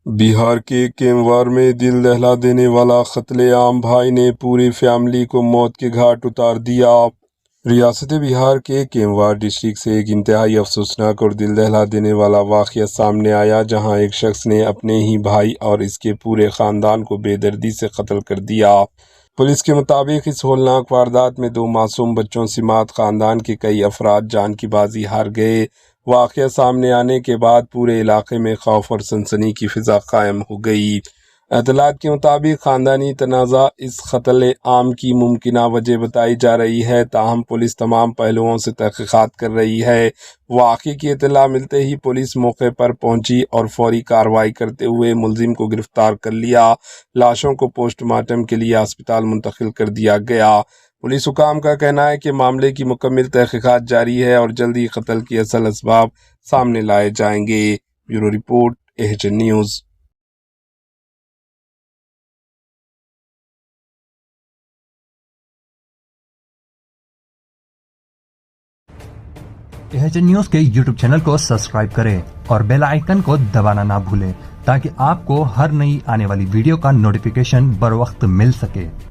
بہار کے کیموار میں دل دہلا دینے والا قتل عام، بھائی نے پوری فیملی کو موت کے گھاٹ اتار دیا۔ ریاست بہار کے کیموار ڈسٹرکٹ سے ایک انتہائی افسوسناک اور دل دہلا دینے والا واقعہ سامنے آیا، جہاں ایک شخص نے اپنے ہی بھائی اور اس کے پورے خاندان کو بے دردی سے قتل کر دیا۔ پولیس کے مطابق اس ہولناک واردات میں 2 معصوم بچوں سمیت خاندان کے کئی افراد جان کی بازی ہار گئے۔ واقعہ سامنے آنے کے بعد پورے علاقے میں خوف اور سنسنی کی فضا قائم ہو گئی۔ اطلاعات کے مطابق خاندانی تنازع اس قتل عام کی ممکنہ وجہ بتائی جا رہی ہے، تاہم پولیس تمام پہلوؤں سے تحقیقات کر رہی ہے۔ واقعے کی اطلاع ملتے ہی پولیس موقع پر پہنچی اور فوری کارروائی کرتے ہوئے ملزم کو گرفتار کر لیا۔ لاشوں کو پوسٹ مارٹم کے لیے ہسپتال منتقل کر دیا گیا۔ پولیس حکام کا کہنا ہے کہ معاملے کی مکمل تحقیقات جاری ہے اور جلد ہی قتل کی اصل اسباب سامنے لائے جائیں گے۔ بیورو رپورٹ، ایچین نیوز۔ ایچین نیوز کے یوٹیوب چینل کو سبسکرائب کریں اور بیل آئیکن کو دبانا نہ بھولیں تاکہ آپ کو ہر نئی آنے والی ویڈیو کا نوٹیفیکیشن بر وقت مل سکے۔